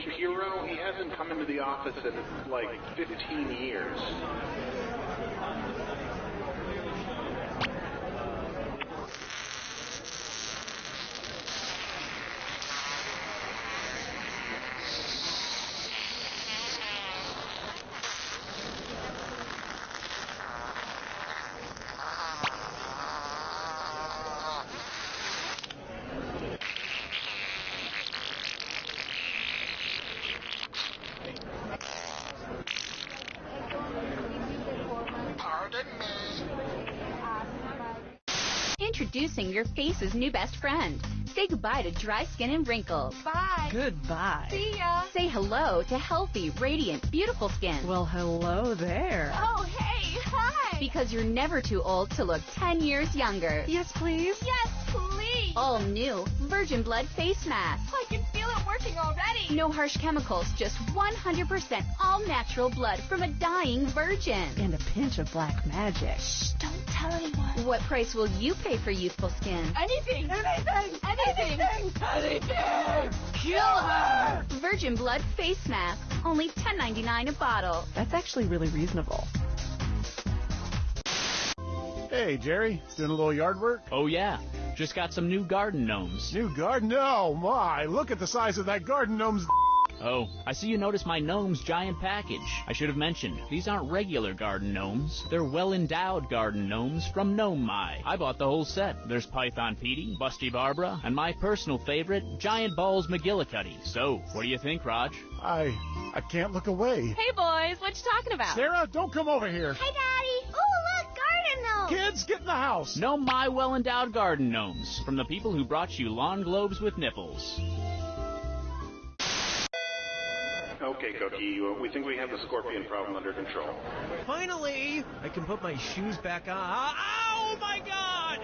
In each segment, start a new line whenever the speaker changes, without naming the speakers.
Shapiro, he hasn't come into the office in like 15 years.
Introducing your face's new best friend. Say goodbye to dry skin and wrinkles.
Bye.
Goodbye.
See ya.
Say hello to healthy, radiant, beautiful skin.
Well, hello there.
Oh, hey. Hi.
Because you're never too old to look 10 years younger.
Yes, please.
Yes, please.
All new Virgin Blood Face Mask.
I can feel it working already.
No harsh chemicals, just 100% all-natural blood from a dying virgin.
And a pinch of black magic.
Shh, don't tell anyone.
What price will you pay for youthful skin?
Anything.
Anything.
Anything.
Anything. Kill her.
Virgin Blood Face Mask, only $10.99 a bottle.
That's actually really reasonable.
Hey, Jerry, doing a little yard work?
Oh, yeah. Just got some new garden gnomes.
New garden? Oh, my. Look at the size of that garden gnome's...
Oh, I see you noticed my gnome's giant package. I should have mentioned, these aren't regular garden gnomes. They're well-endowed garden gnomes from Gnome My. I bought the whole set. There's Python Petey, Busty Barbara, and my personal favorite, Giant Balls McGillicuddy. So, what do you think, Raj?
I can't look away.
Hey, boys. What you talking about?
Sarah, don't come over here.
Hey, Daddy. Oh, look, garden gnome.
Kids, get in the house.
Gnome My well-endowed garden gnomes from the people who brought you lawn globes with nipples.
Okay, Cookie, we think we have the scorpion problem under control.
Finally, I can put my shoes back on. Oh, my God!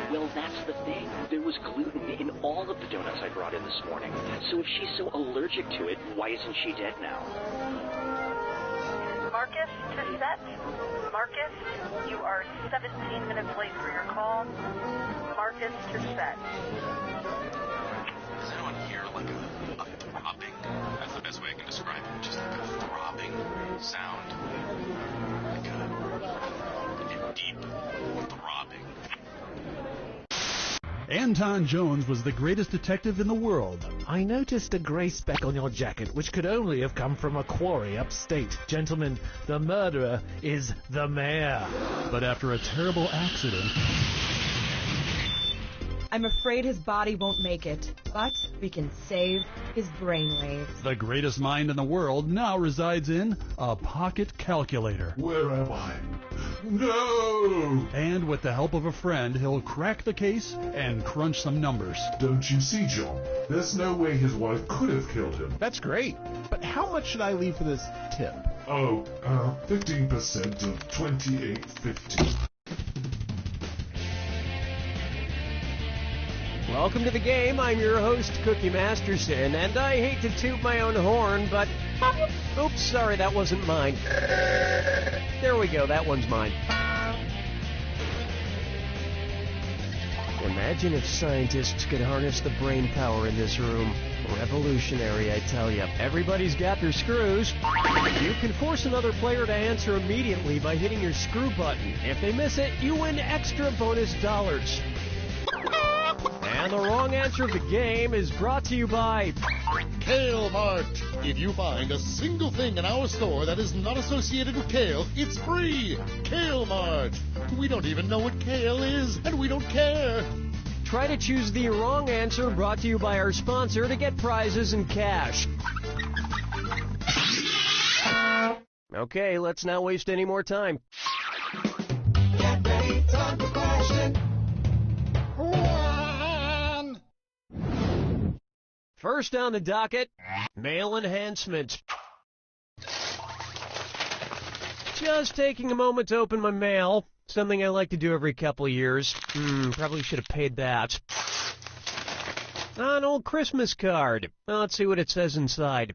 Well, that's the thing. There was gluten in all of the donuts I brought in this morning. So if she's so allergic to it, why isn't she dead now?
Marcus to set. Marcus, you are 17 minutes late for your call. Marcus to set.
Does anyone hear like a throbbing? That's the best way I can describe it. Just like a throbbing sound. Like a deep throbbing.
Anton Jones was the greatest detective in the world.
I noticed a gray speck on your jacket, which could only have come from a quarry upstate. Gentlemen, the murderer is the mayor.
But after a terrible accident...
I'm afraid his body won't make it, but we can save his brainwaves.
The greatest mind in the world now resides in a pocket calculator.
Where am I? No!
And with the help of a friend, he'll crack the case and crunch some numbers.
Don't you see, John? There's no way his wife could have killed him.
That's great. But how much should I leave for this tip?
Oh, 15% of $28.50.
Welcome to the game. I'm your host, Cookie Masterson, and I hate to toot my own horn, but... Oops, sorry, that wasn't mine. There we go, that one's mine. Imagine if scientists could harness the brain power in this room. Revolutionary, I tell you. Everybody's got their screws. You can force another player to answer immediately by hitting your screw button. If they miss it, you win extra bonus dollars. And the wrong answer of the game is brought to you by
Kale Mart. If you find a single thing in our store that is not associated with kale, it's free. Kale Mart. We don't even know what kale is, and we don't care.
Try to choose the wrong answer, brought to you by our sponsor, to get prizes and cash. Okay, let's not waste any more time.
Get ready, time for question.
First on the docket, mail enhancement. Just taking a moment to open my mail. Something I like to do every couple of years. Probably should have paid that. An old Christmas card. Well, let's see what it says inside.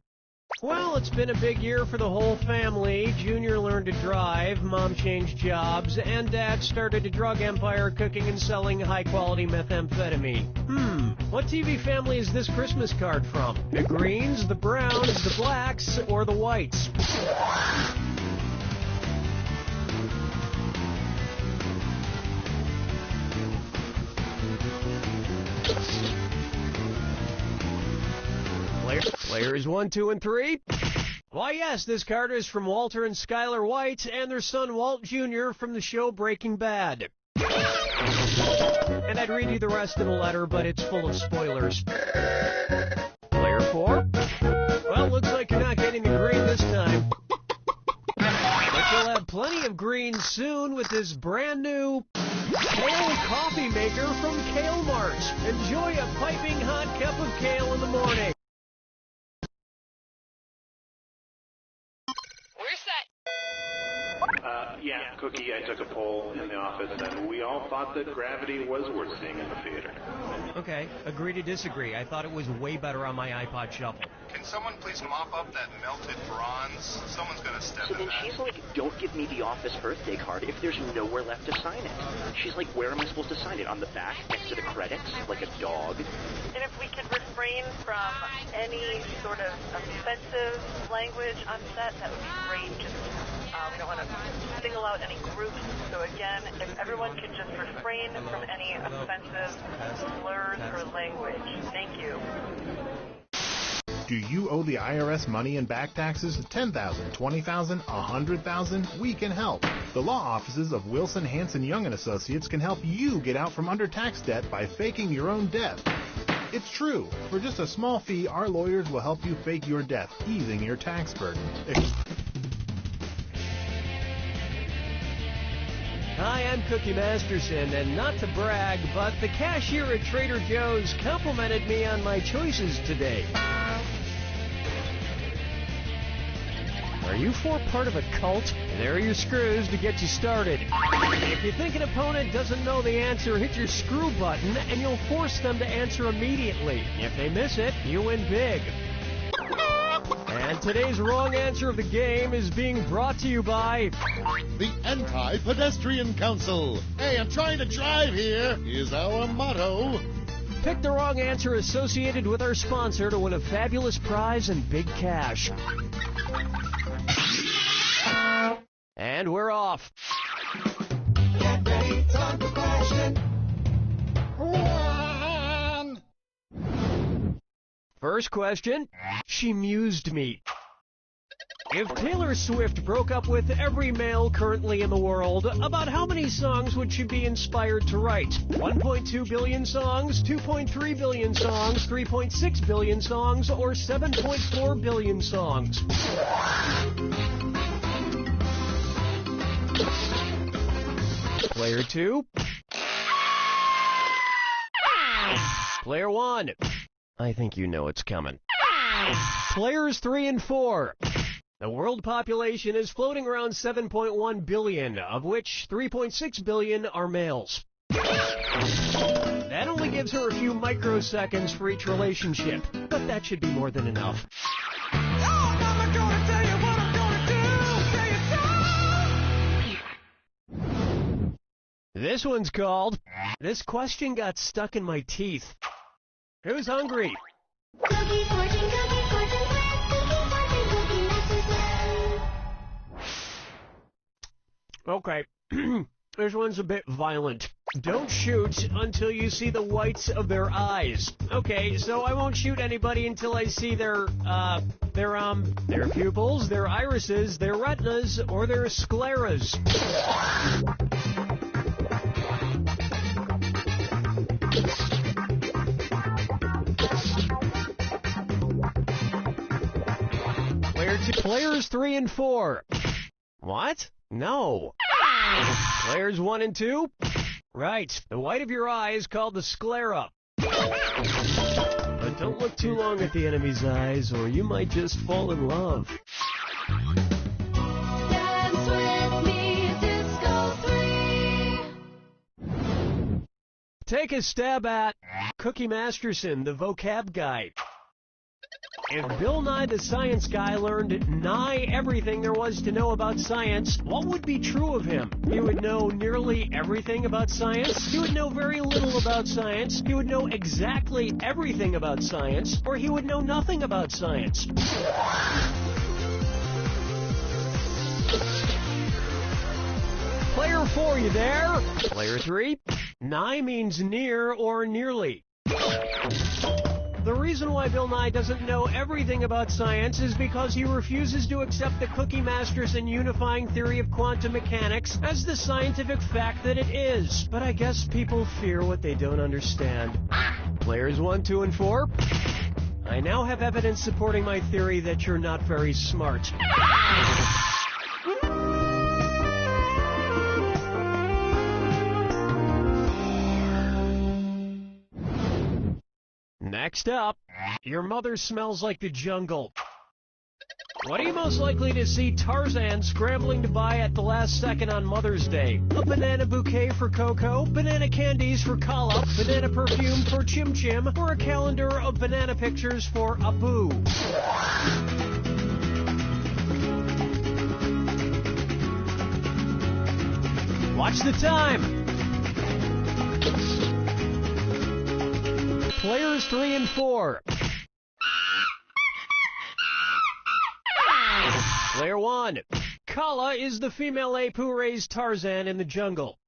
Well, it's been a big year for the whole family. Junior learned to drive, Mom changed jobs, and Dad started a drug empire cooking and selling high-quality methamphetamine. What TV family is this Christmas card from? The Greens, the Browns, the Blacks, or the Whites? Players 1, 2, and 3. Why, yes, this card is from Walter and Skylar White and their son Walt Jr. from the show Breaking Bad. And I'd read you the rest of the letter, but it's full of spoilers. Player 4. Well, looks like you're not getting the green this time. But you'll have plenty of green soon with this brand new kale coffee maker from Kale Mart. Enjoy a piping hot cup of kale in the morning.
Yeah, Cookie, I took a poll in the office, and we all thought that Gravity was worth seeing in the theater.
Okay, agree to disagree. I thought it was way better on my iPod Shuffle.
Can someone please mop up that melted bronze? Someone's gonna step
So
in
then
that.
she's like, don't give me the office birthday card if there's nowhere left to sign it. She's like, where am I supposed to sign it? On the back, next to the credits, like a dog?
And if we could refrain from any sort of offensive language on set, that would be great. Just, we don't want to single out any groups. So again, if everyone could just refrain from any offensive slurs or language. Thank you.
Do you owe the IRS money in back taxes? $10,000, $20,000, $100,000? We can help. The law offices of Wilson, Hanson, Young & Associates can help you get out from under tax debt by faking your own death. It's true. For just a small fee, our lawyers will help you fake your death, easing your tax burden.
Hi, I'm Cookie Masterson, and not to brag, but the cashier at Trader Joe's complimented me on my choices today. Are you four part of a cult? There are your screws to get you started. If you think an opponent doesn't know the answer, hit your screw button, and you'll force them to answer immediately. If they miss it, you win big. And today's wrong answer of the game is being brought to you by
The Anti-Pedestrian Council. Hey, I'm trying to drive here, is our motto.
Pick the wrong answer associated with our sponsor to win a fabulous prize and big cash. And we're off.
Get ready, time for question.
First question, she mused me. If Taylor Swift broke up with every male currently in the world, about how many songs would she be inspired to write? 1.2 billion songs, 2.3 billion songs, 3.6 billion songs, or 7.4 billion songs? Player 2. Player 1. I think you know it's coming. Players 3 and 4. The world population is floating around 7.1 billion, of which 3.6 billion are males. That only gives her a few microseconds for each relationship, but that should be more than enough. This one's called, This Question Got Stuck in My Teeth. Who's hungry?
Cookie fortune, Cookie Masterson.
Okay, this one's a bit violent. Don't shoot until you see the whites of their eyes. Okay, so I won't shoot anybody until I see their pupils, their irises, their retinas, or their scleras. Players 3 and 4. What? No. Players 1 and 2? Right. The white of your eye is called the sclera. But don't look too long at the enemy's eyes, or you might just fall in love.
Dance with me, Disco 3.
Take a stab at Cookie Masterson, the vocab guy. If Bill Nye the Science Guy learned nigh everything there was to know about science, what would be true of him? He would know nearly everything about science. He would know very little about science. He would know exactly everything about science. Or he would know nothing about science. Player 4, you there? Player 3, nigh means near or nearly. The reason why Bill Nye doesn't know everything about science is because he refuses to accept the Cookie Masters and unifying theory of quantum mechanics as the scientific fact that it is. But I guess people fear what they don't understand. Players 1, 2, and 4, I now have evidence supporting my theory that you're not very smart. Next up, your mother smells like the jungle. What are you most likely to see Tarzan scrambling to buy at the last second on Mother's Day? A banana bouquet for Coco, banana candies for Kala, banana perfume for Chim Chim, or a calendar of banana pictures for Abu? Watch the time. Players 3 and 4. Player 1. Kala is the female ape who raised Tarzan in the jungle.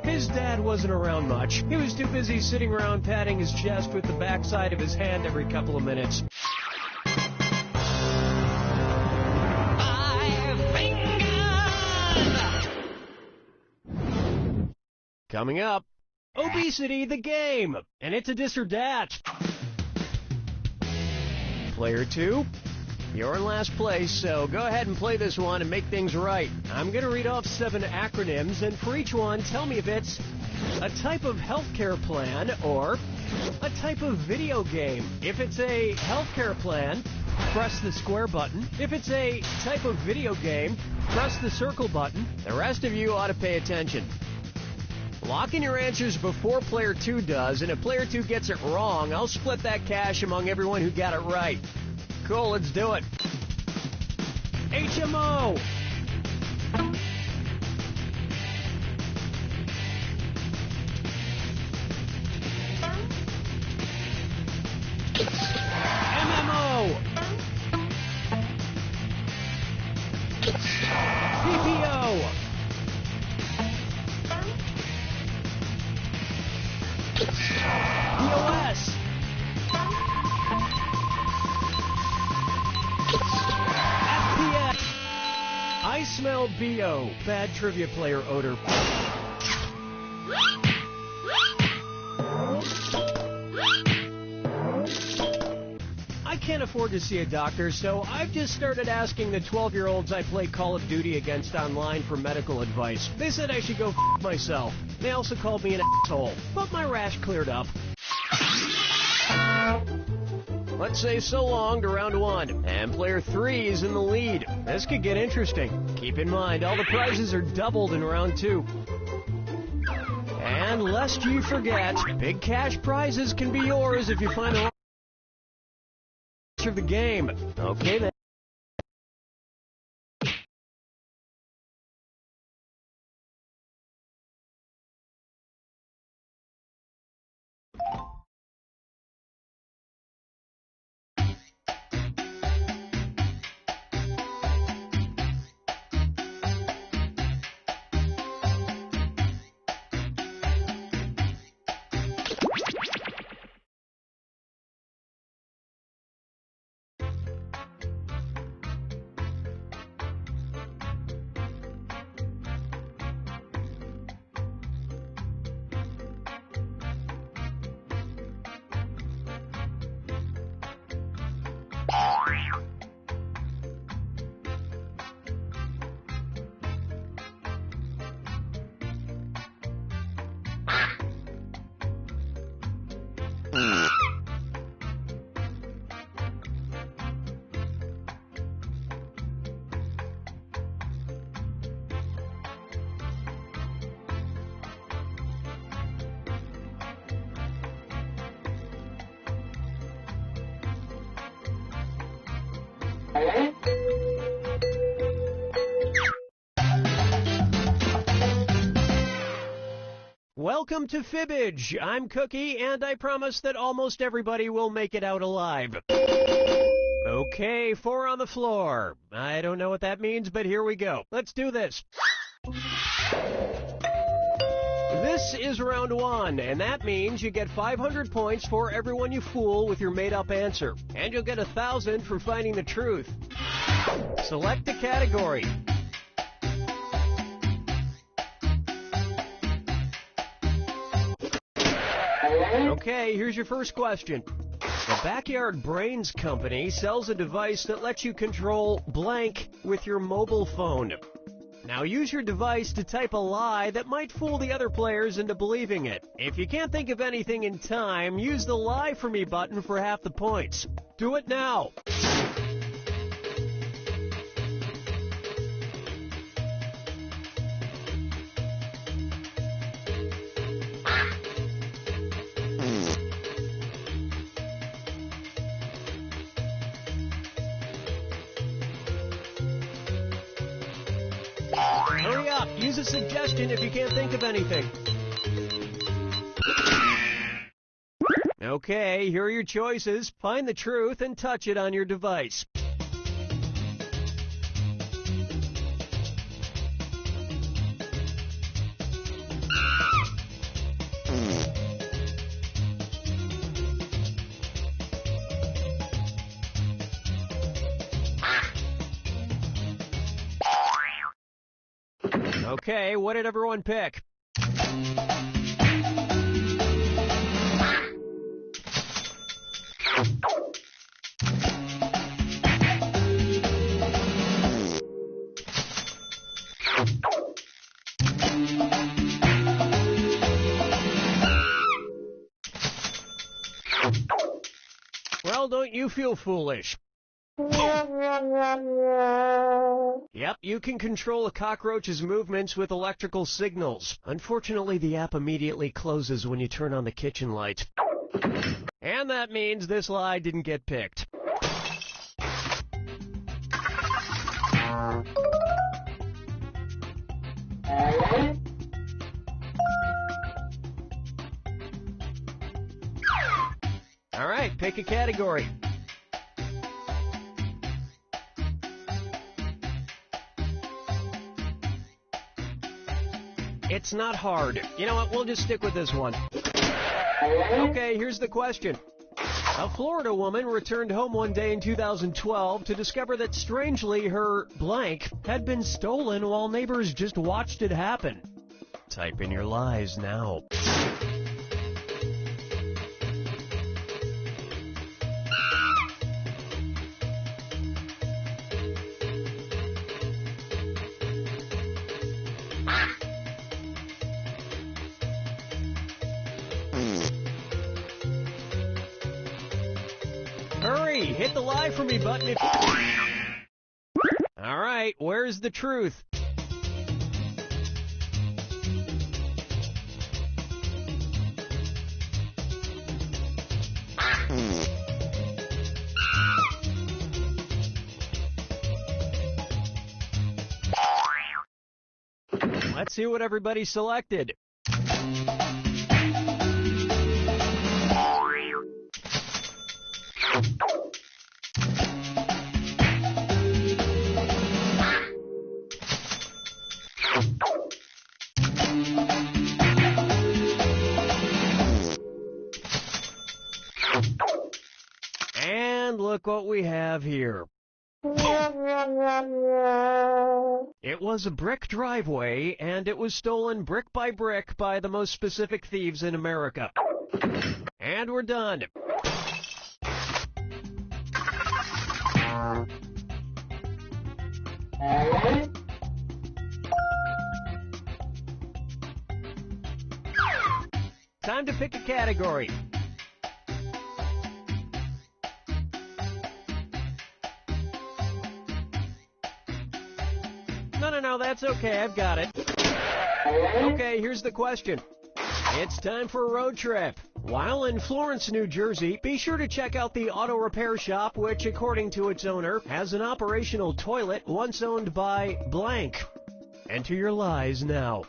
His dad wasn't around much. He was too busy sitting around patting his chest with the backside of his hand every couple of minutes. Coming up, Obesity the game, and it's a dis or dat. Player 2, you're in last place, so go ahead and play this one and make things right. I'm going to read off 7 acronyms, and for each one, tell me if it's a type of healthcare plan or a type of video game. If it's a healthcare plan, press the square button. If it's a type of video game, press the circle button. The rest of you ought to pay attention. Lock in your answers before Player 2 does, and if Player 2 gets it wrong, I'll split that cash among everyone who got it right. Cool, let's do it. HMO! MMO! PPO! POS! FPS! I smell BO. Bad trivia player odor. I can't afford to see a doctor, so I've just started asking the 12-year-olds I play Call of Duty against online for medical advice. They said I should go f*** myself. They also called me an asshole, but my rash cleared up. Let's say so long to round 1, and Player 3 is in the lead. This could get interesting. Keep in mind, all the prizes are doubled in round 2. And lest you forget, big cash prizes can be yours if you find the right answer of the game. Okay then. Welcome to Fibbage. I'm Cookie, and I promise that almost everybody will make it out alive. Okay, 4 on the floor. I don't know what that means, but here we go. Let's do this. This is round 1, and that means you get 500 points for everyone you fool with your made-up answer. And you'll get 1,000 for finding the truth. Select a category. Okay, here's your first question. The Backyard Brains Company sells a device that lets you control blank with your mobile phone. Now use your device to type a lie that might fool the other players into believing it. If you can't think of anything in time, use the Lie For Me button for half the points. Do it now. Hurry up. Use a suggestion if you can't think of anything. Okay, here are your choices. Find the truth and touch it on your device. Okay, what did everyone pick? Well, don't you feel foolish? Yep, you can control a cockroach's movements with electrical signals. Unfortunately, the app immediately closes when you turn on the kitchen light. And that means this lie didn't get picked. All right, pick a category. It's not hard. You know what? We'll just stick with this one. Okay, here's the question. A Florida woman returned home one day in 2012 to discover that, strangely, her blank had been stolen while neighbors just watched it happen. Type in your lies now. Hurry! Hit the Lie For Me button if... All right, where's the truth? Let's see what everybody selected. And look what we have here. It was a brick driveway, and it was stolen brick by the most specific thieves in America. And we're done. Time to pick a category. No, that's okay. I've got it. Okay, here's the question. It's time for a road trip. While in Florence, New Jersey, be sure to check out the auto repair shop, which, according to its owner, has an operational toilet once owned by blank. Enter your lies now.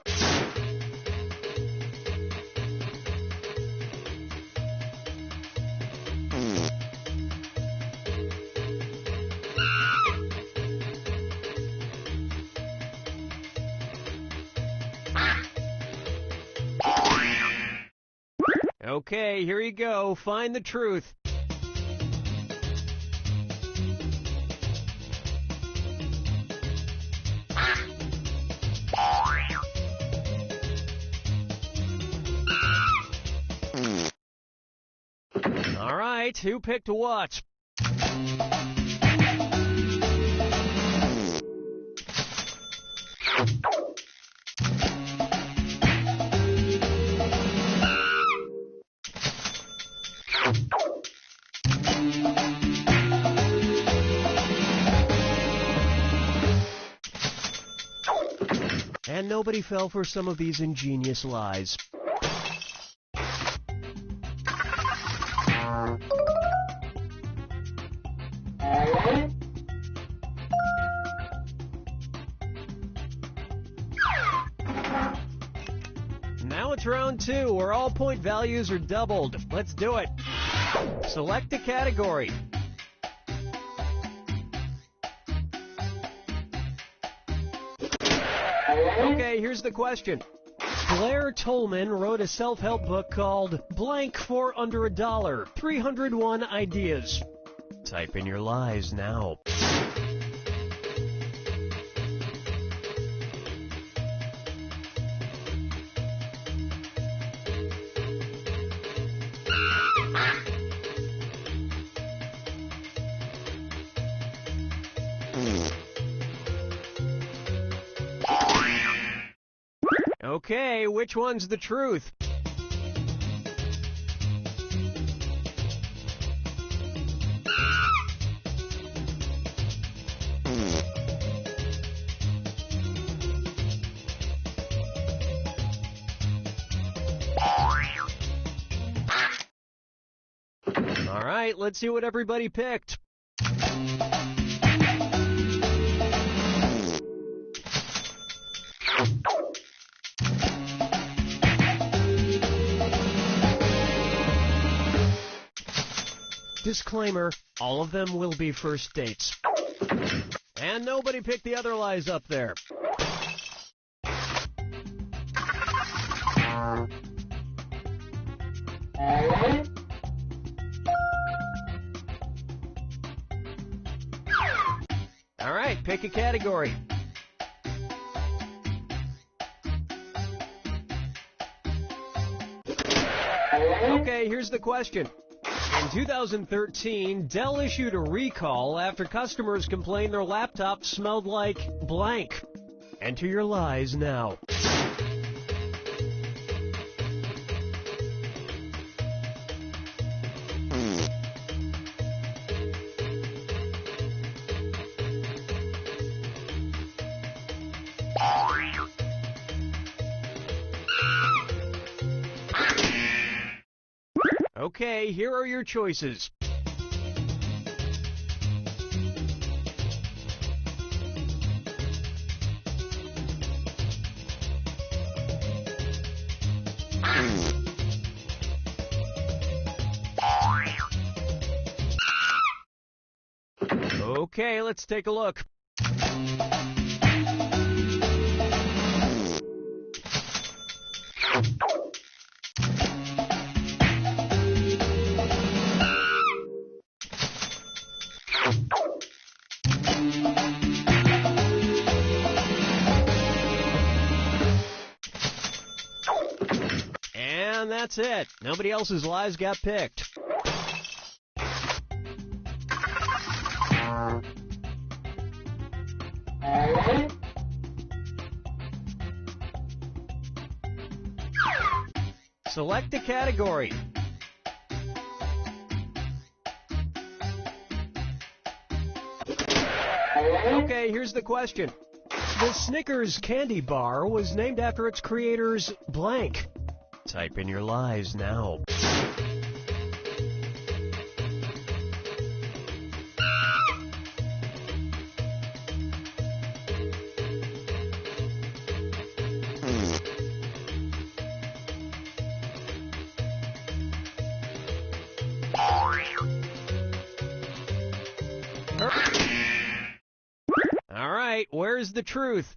Okay, here you go. Find the truth. All right, who picked what? And nobody fell for some of these ingenious lies. Now it's round 2, where all point values are doubled. Let's do it. Select a category. Okay, here's the question. Blair Tolman wrote a self-help book called Blank for Under $1, 301 Ideas. Type in your lies now. Okay, which one's the truth? All right, let's see what everybody picked. Disclaimer, all of them will be first dates. And nobody picked the other lies up there. All right, pick a category. Okay, here's the question. In 2013, Dell issued a recall after customers complained their laptop smelled like blank. Enter your lies now. Okay, here are your choices. Okay, let's take a look. And that's it. Nobody else's lies got picked. Select a category. Okay, here's the question. The Snickers candy bar was named after its creator's blank. Type in your lies now. All right, where's the truth?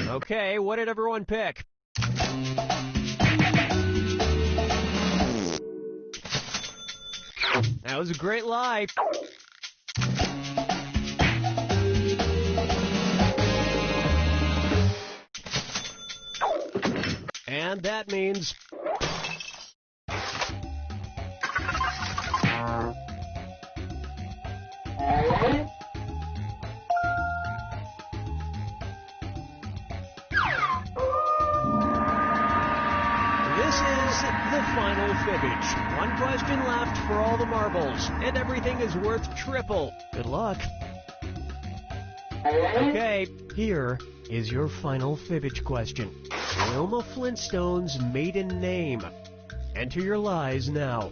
Okay, what did everyone pick? That was a great lie. And that means... This is the final fibbage. One question left for all the marbles, and everything is worth triple. Good luck. Okay, here is your final fibbage question. Wilma Flintstone's maiden name. Enter your lies now.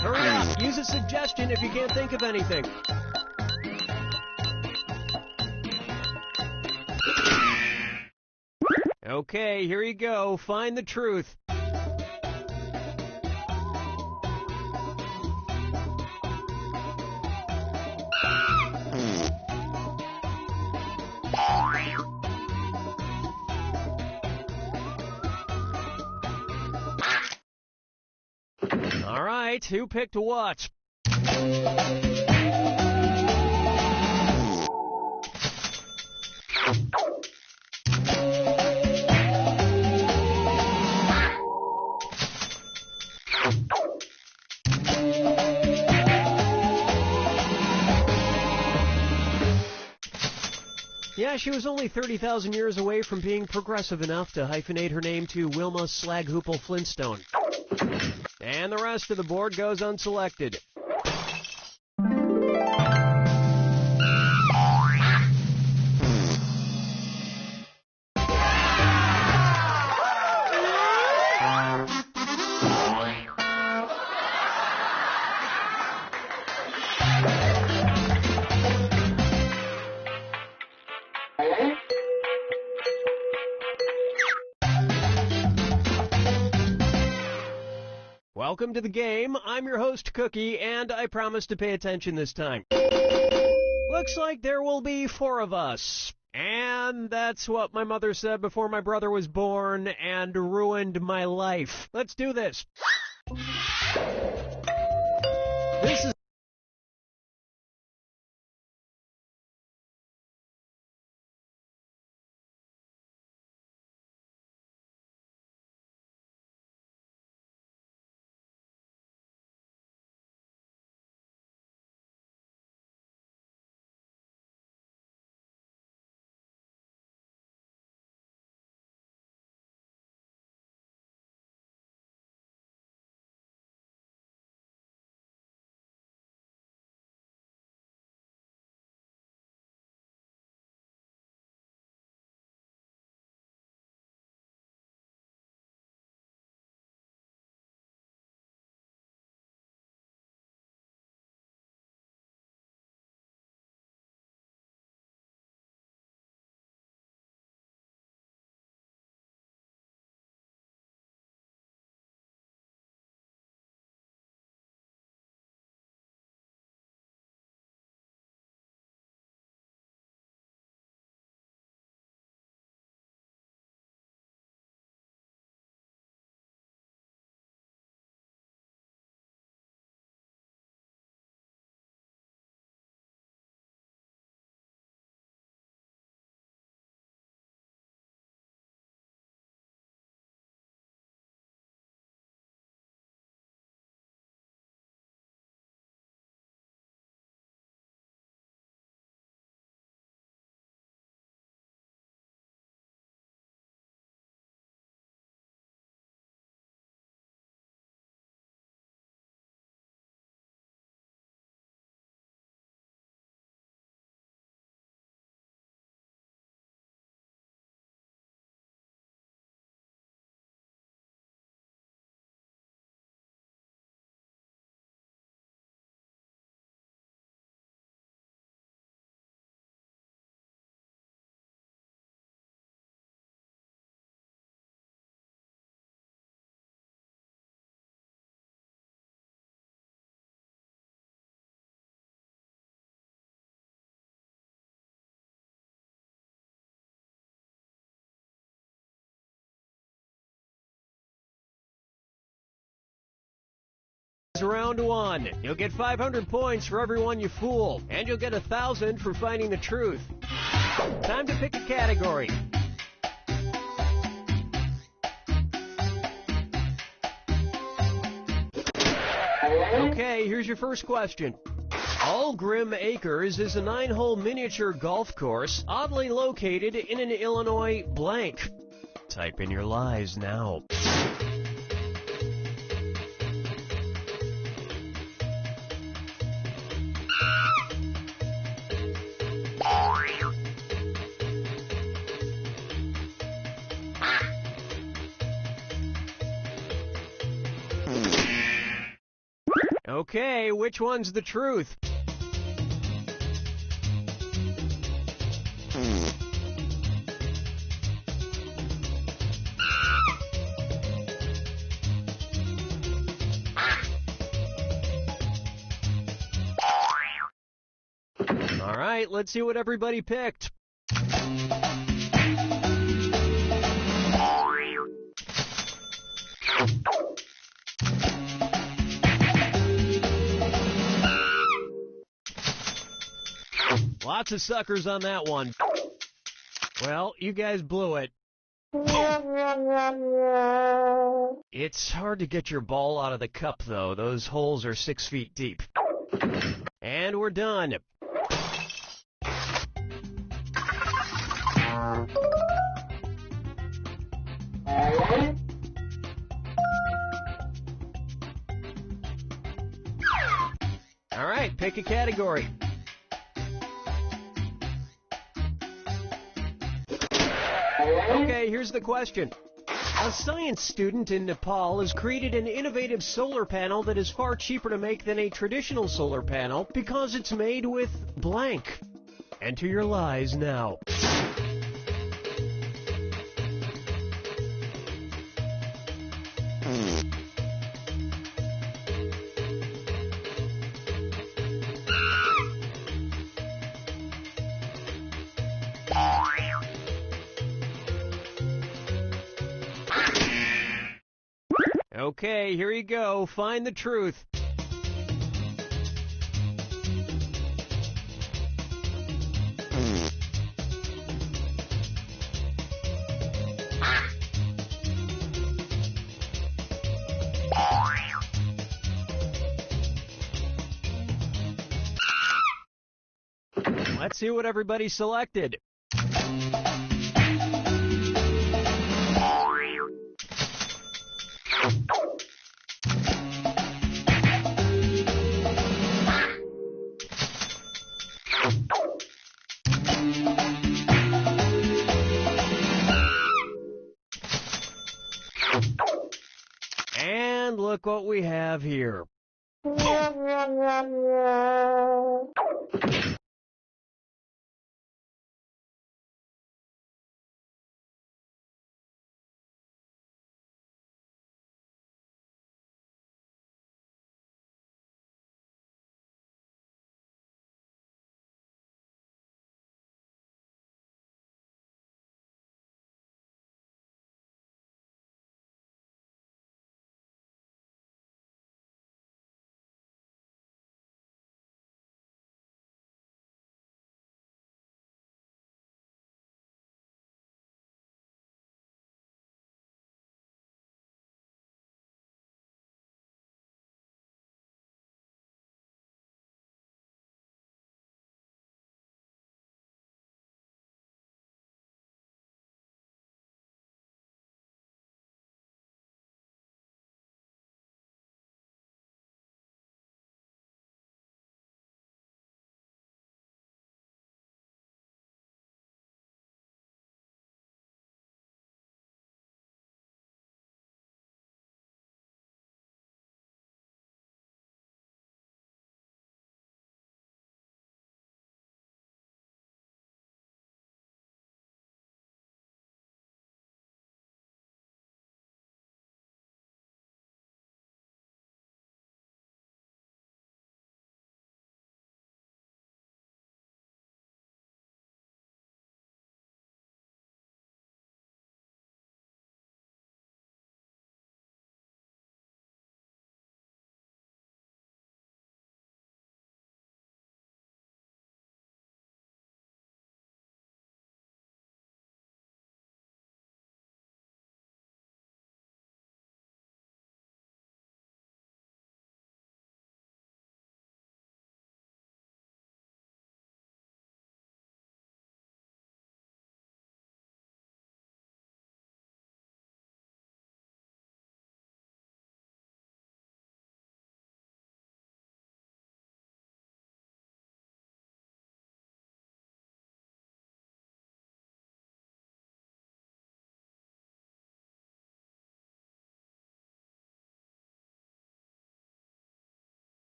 Hurry up! Use a suggestion if you can't think of anything. Okay, here you go. Find the truth. All right, who picked what? Yeah, she was only 30,000 years away from being progressive enough to hyphenate her name to Wilma Slaghoople Flintstone. And the rest of the board goes unselected. Welcome to the game. I'm your host, Cookie, and I promise to pay attention this time. Looks like there will be 4 of us. And that's what my mother said before my brother was born and ruined my life. Let's do this. This is is round one. You'll get 500 points for everyone you fool, and you'll get 1,000 for finding the truth. Time to pick a category. Okay, here's your first question. Allgrim Acres is a 9-hole miniature golf course oddly located in an Illinois blank. Type in your lies now. Okay, which one's the truth? All right, let's see what everybody picked. Lots of suckers on that one. Well, you guys blew it. It's hard to get your ball out of the cup, though. Those holes are 6 feet deep. And we're done. All right, pick a category. Okay, here's the question. A science student in Nepal has created an innovative solar panel that is far cheaper to make than a traditional solar panel because it's made with blank. Enter your lies now. Okay, here you go. Find the truth. Let's see what everybody selected. And look what we have here.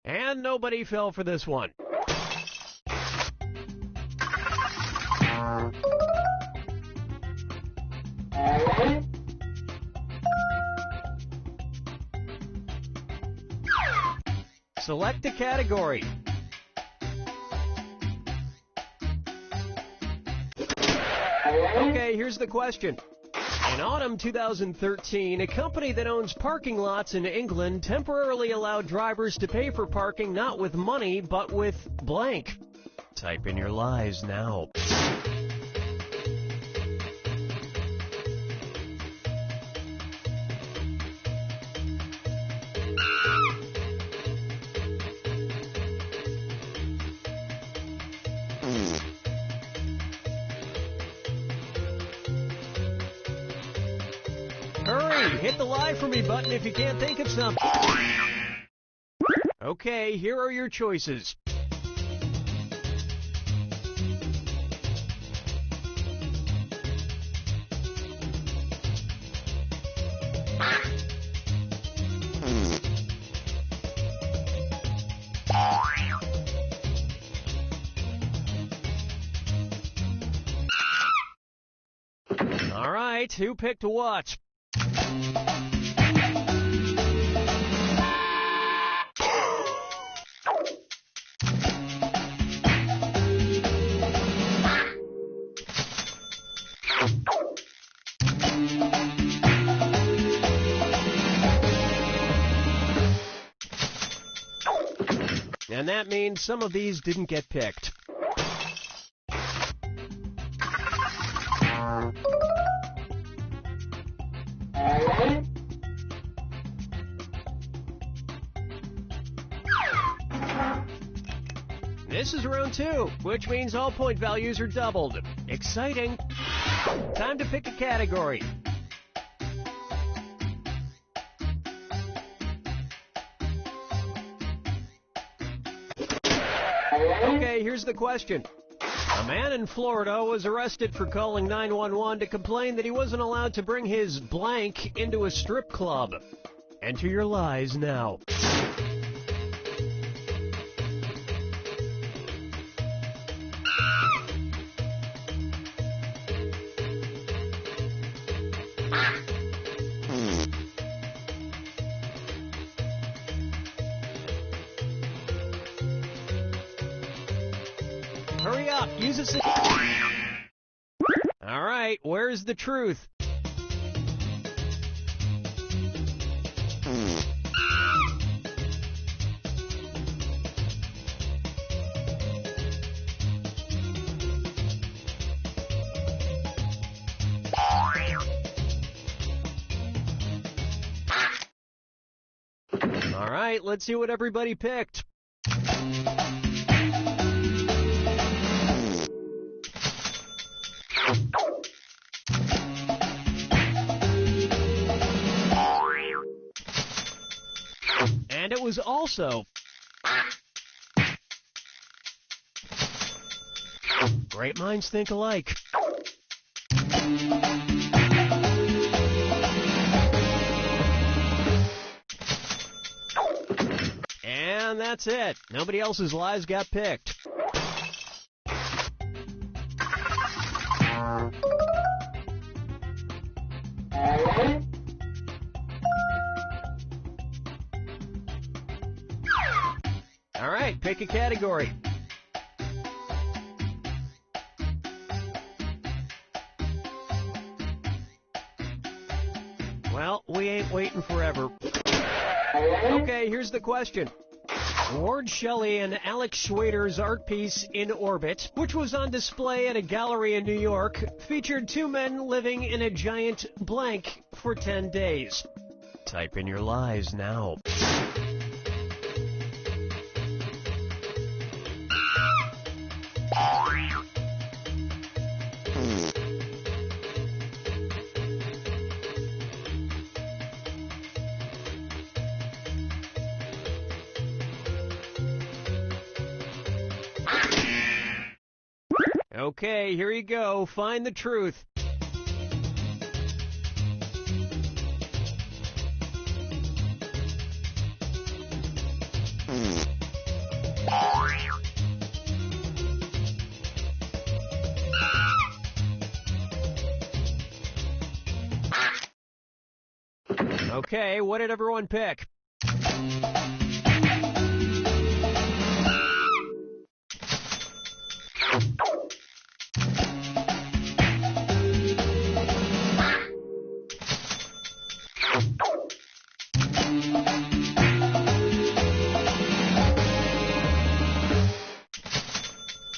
And nobody fell for this one. Select a category. Okay, here's the question. In autumn 2013, a company that owns parking lots in England temporarily allowed drivers to pay for parking not with money, but with blank. Type in your lies now. Hurry, hit the lie for me button if you can't think of something. Okay, here are your choices. All right, who picked what? And that means some of these didn't get picked. This is round 2, which means all point values are doubled. Exciting. Time to pick a category. Okay, here's the question. A man in Florida was arrested for calling 911 to complain that he wasn't allowed to bring his blank into a strip club. Enter your lies now. Hurry up, use it. All right, where's the truth? All right, let's see what everybody picked. And it was also great minds think alike. And that's it. Nobody else's lies got picked. All right, pick a category. Well, we ain't waiting forever. Okay, here's the question. Ward Shelley and Alex Schwader's art piece In Orbit, which was on display at a gallery in New York, featured two men living in a giant blank for 10 days. Type in your lies now. Okay, here you go. Find the truth. Okay, what did everyone pick?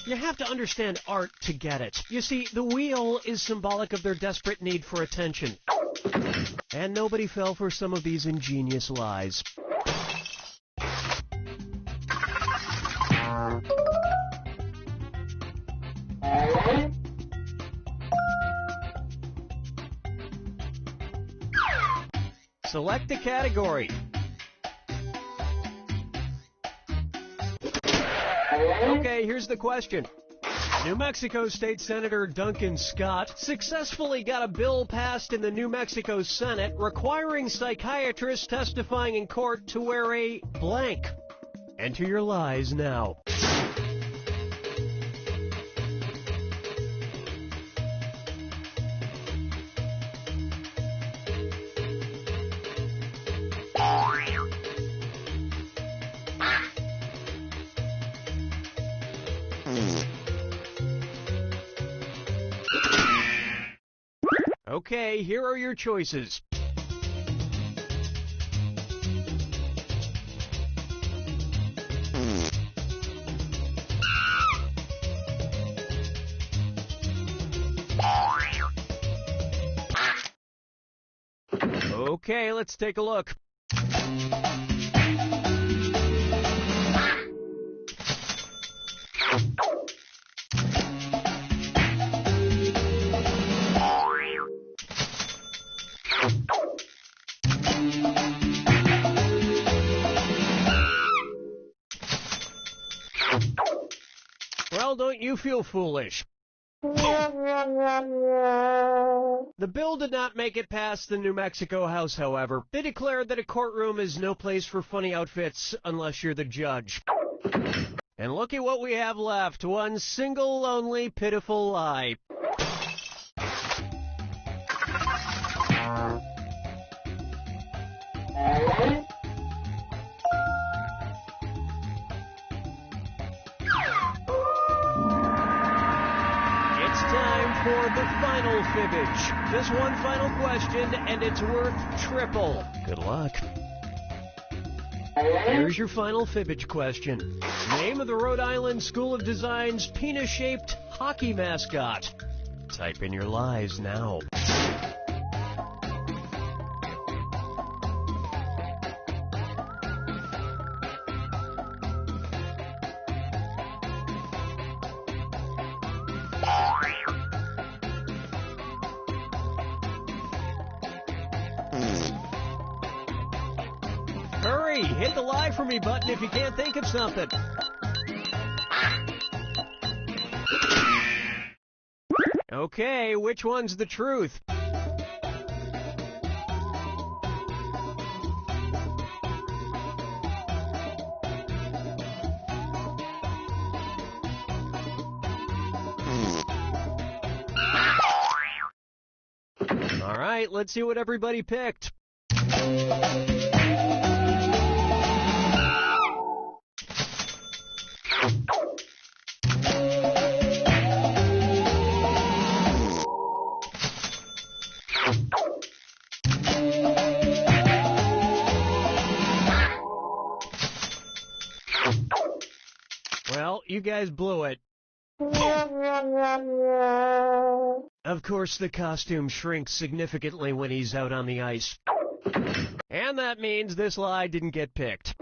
You have to understand art to get it. You see, the wheel is symbolic of their desperate need for attention. And nobody fell for some of these ingenious lies. Select a category. Okay, here's the question. New Mexico State Senator Duncan Scott successfully got a bill passed in the New Mexico Senate requiring psychiatrists testifying in court to wear a blank. Enter your lies now. Okay, here are your choices. Okay, let's take a look. Well, don't you feel foolish. The bill did not make it past the New Mexico House, however. They declared that a courtroom is no place for funny outfits unless you're the judge. And look at what we have left. One single, lonely, pitiful lie. For the final fibbage. Just one final question, and it's worth triple. Good luck. Here's your final fibbage question. Name of the Rhode Island School of Design's penis-shaped hockey mascot. Type in your lies now. Hurry, hit the lie for me button if you can't think of something. Okay, which one's the truth? All right, let's see what everybody picked. Well, you guys blew it. Of course, the costume shrinks significantly when he's out on the ice. And that means this lie didn't get picked.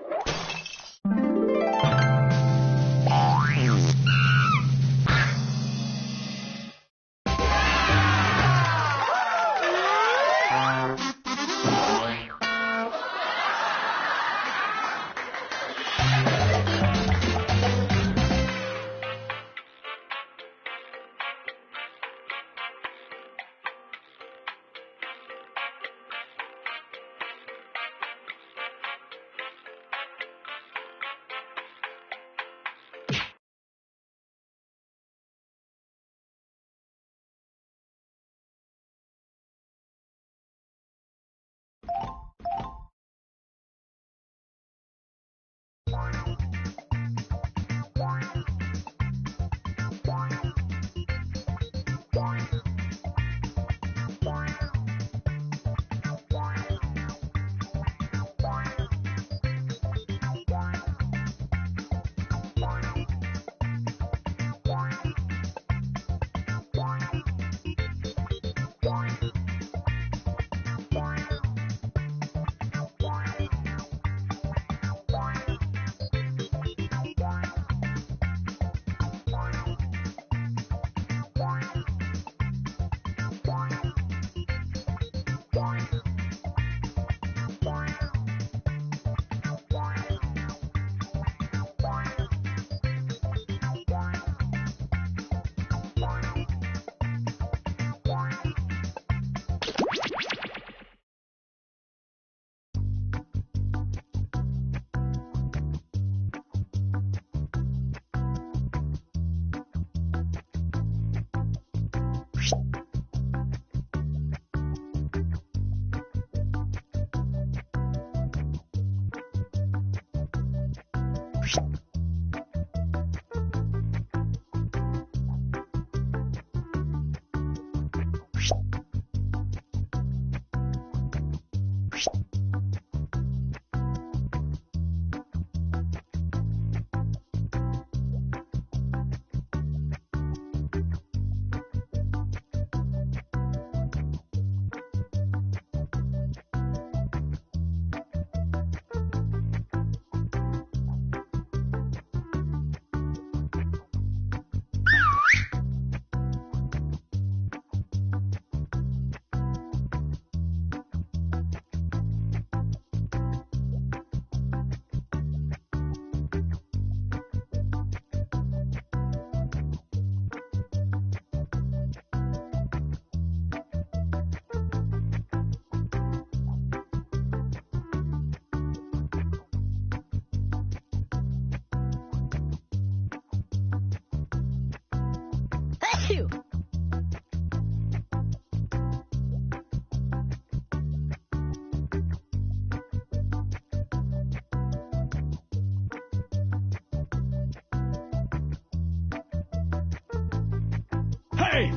Hey!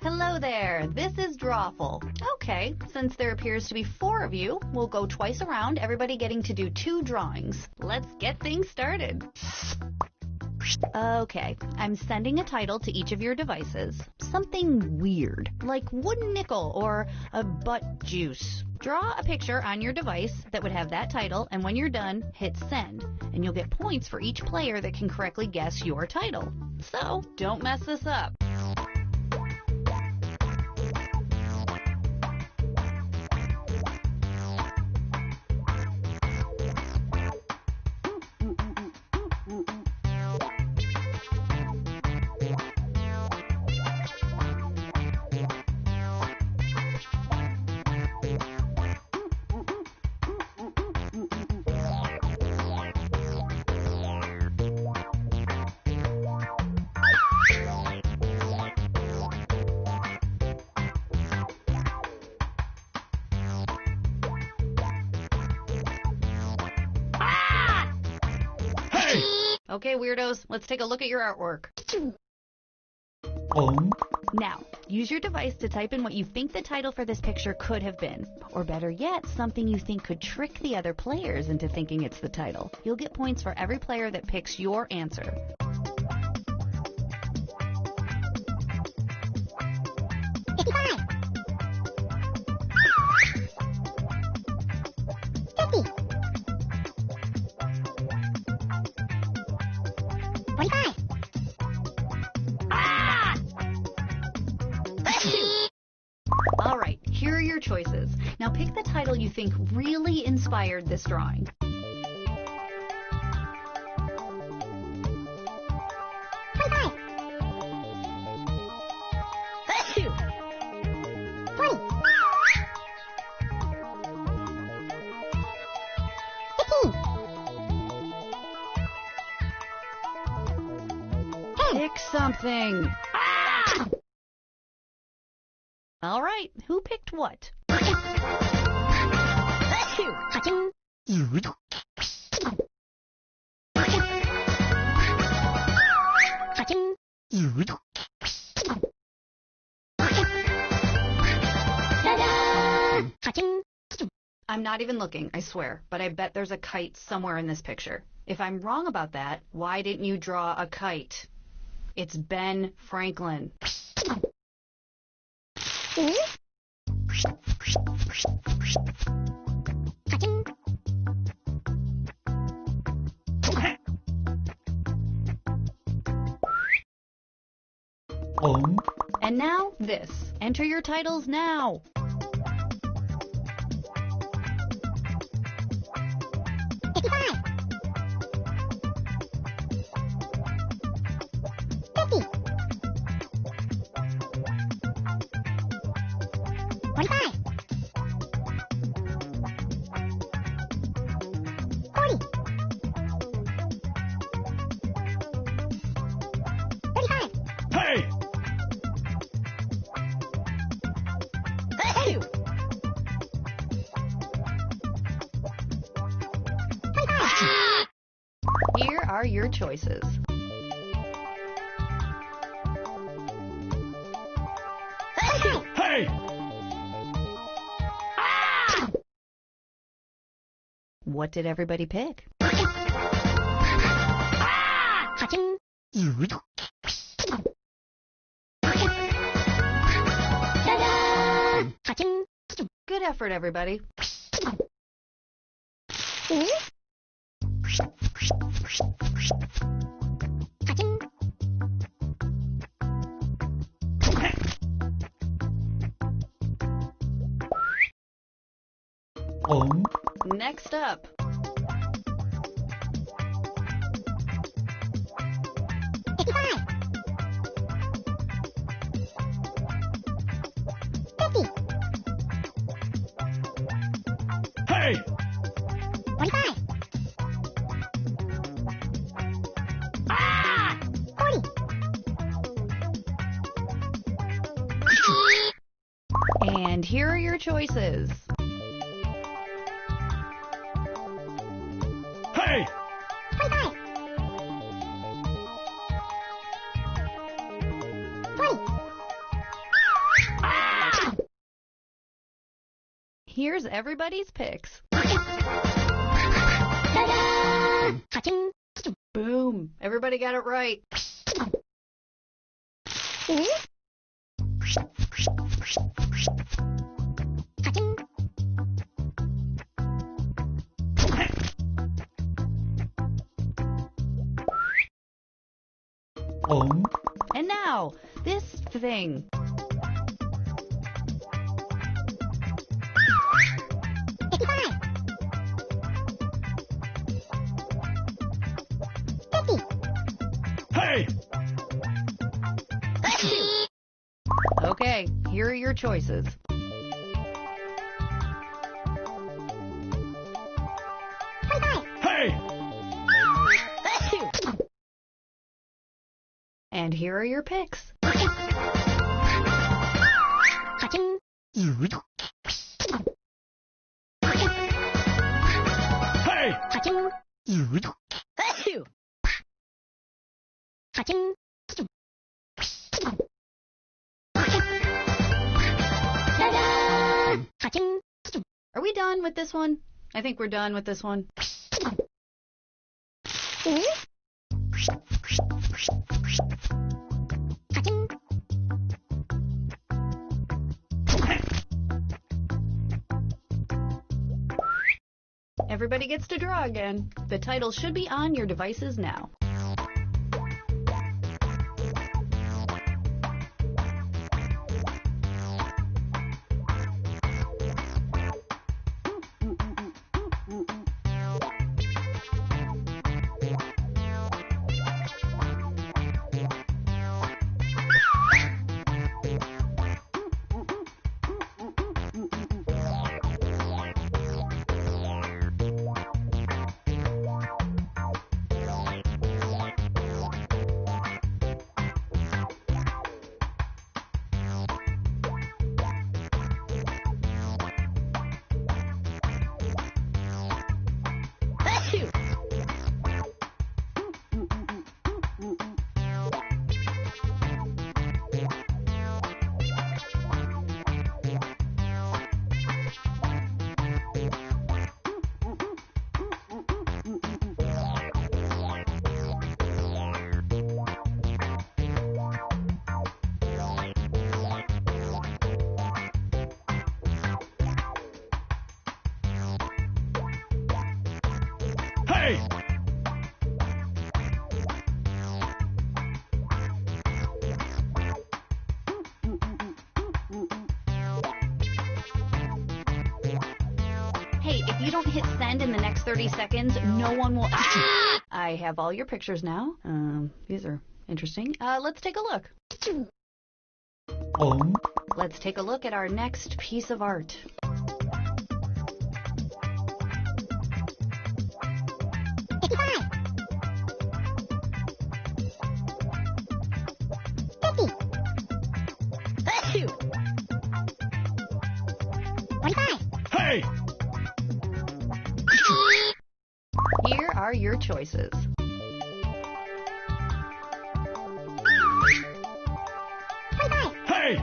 Hello there, this is Drawful. Okay, since there appears to be 4 of you, we'll go twice around, everybody getting to do 2 drawings. Let's get things started. Okay, I'm sending a title to each of your devices. Something weird, like wooden nickel or a butt juice. Draw a picture on your device that would have that title, and when you're done, hit send. And you'll get points for each player that can correctly guess your title. So, don't mess this up. Okay, weirdos, let's take a look at your artwork. Now, use your device to type in what you think the title for this picture could have been. Or better yet, something you think could trick the other players into thinking it's the title. You'll get points for every player that picks your answer. All right, here are your choices. Now pick the title you think really inspired this drawing. Pick something. All right, who picked what? I'm not even looking, I swear, but I bet there's a kite somewhere in this picture. If I'm wrong about that, why didn't you draw a kite? It's Ben Franklin. And now this. Enter your titles now.
Hey!
Here are your choices.
Hey!
What did everybody pick? Good effort, everybody. Next up.
Hey!
45. Ah! 40.
And here are your choices.
Hey!
25. 20. Ah!
Here's everybody's picks.
Ta-da! Ka-ching.
Boom. Everybody got it right.
Ka-ching.
And now, this thing.
Hey!
Okay, here are your choices.
Hey!
And here are your picks.
Ka-ching.
Hey!
Ka-ching. Ka-ching. Ta-da! Ka-ching.
Are we done with this one? I think we're done with this one.
Ka-ching.
Everybody gets to draw again. The title should be on your devices now.
Hey!
Hey, if you don't hit send in the next 30 seconds, no one will... I have all your pictures now. These are interesting. Let's take a look. Let's take a look at our next piece of art.
Hey!
Here are your choices.
Hey!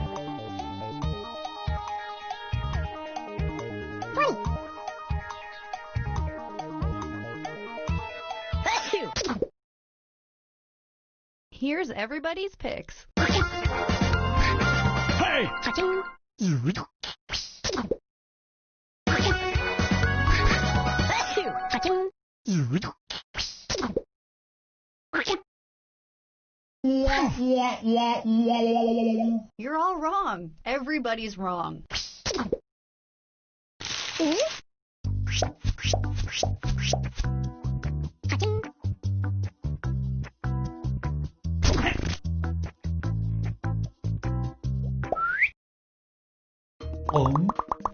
Here's everybody's picks.
Hey!
You're all wrong. Everybody's wrong.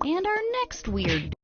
And our next weird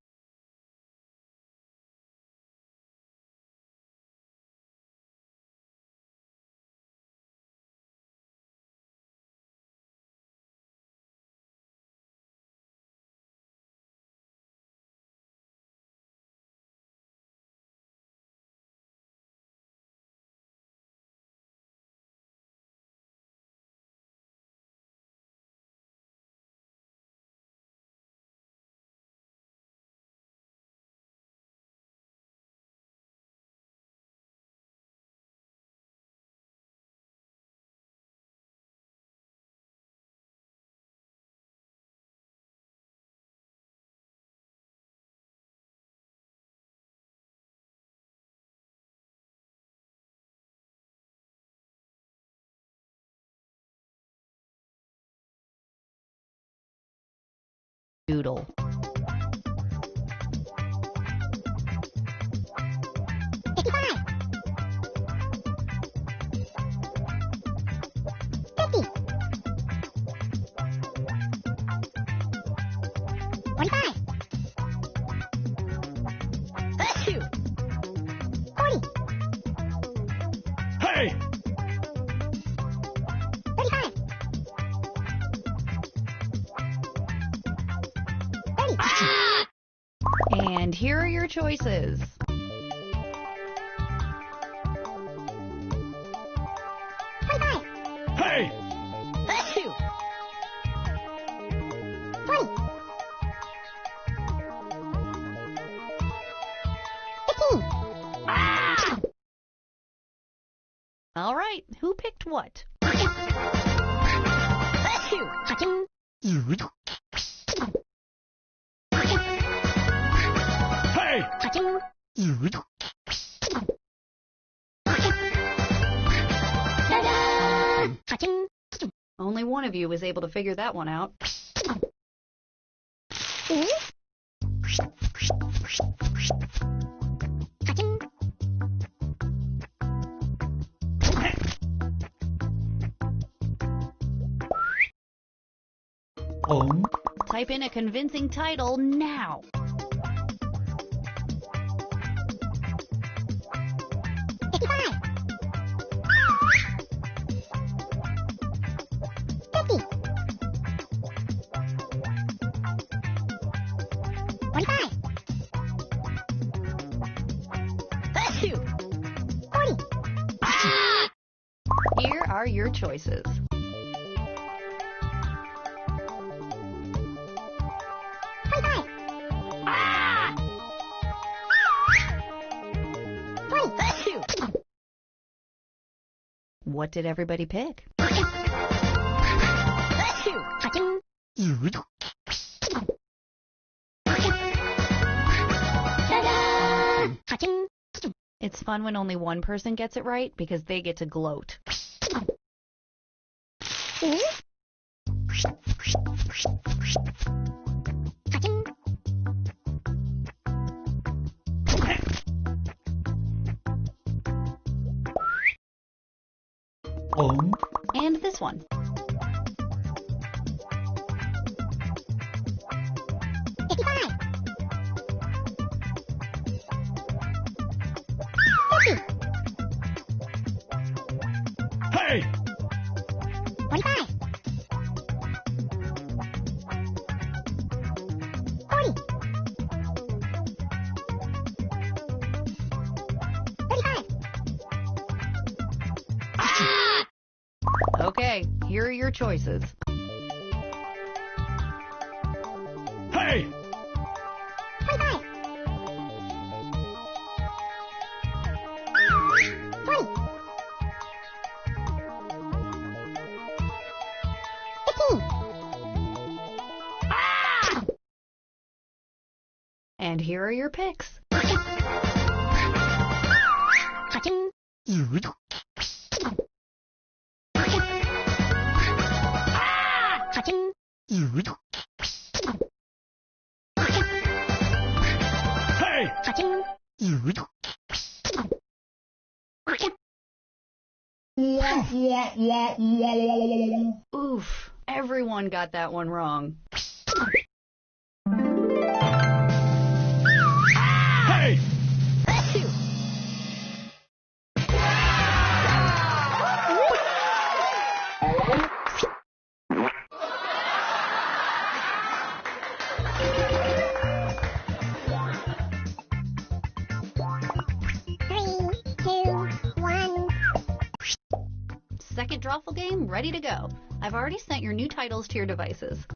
Doodle.
Hey!
And here are your choices.
Hey!
All right, who picked what?
Hey!
Only one of you was able to figure that one out. Type in a convincing title now. Here are your choices. What did everybody pick? It's fun when only one person gets it right because they get to gloat. And this one.
Hey!
Okay, here are your choices.
Hey!
And here are your picks.
Hey!
Oof, everyone got that one wrong.
Hey!
Second drawful game ready to go. I've already sent your new titles to your devices.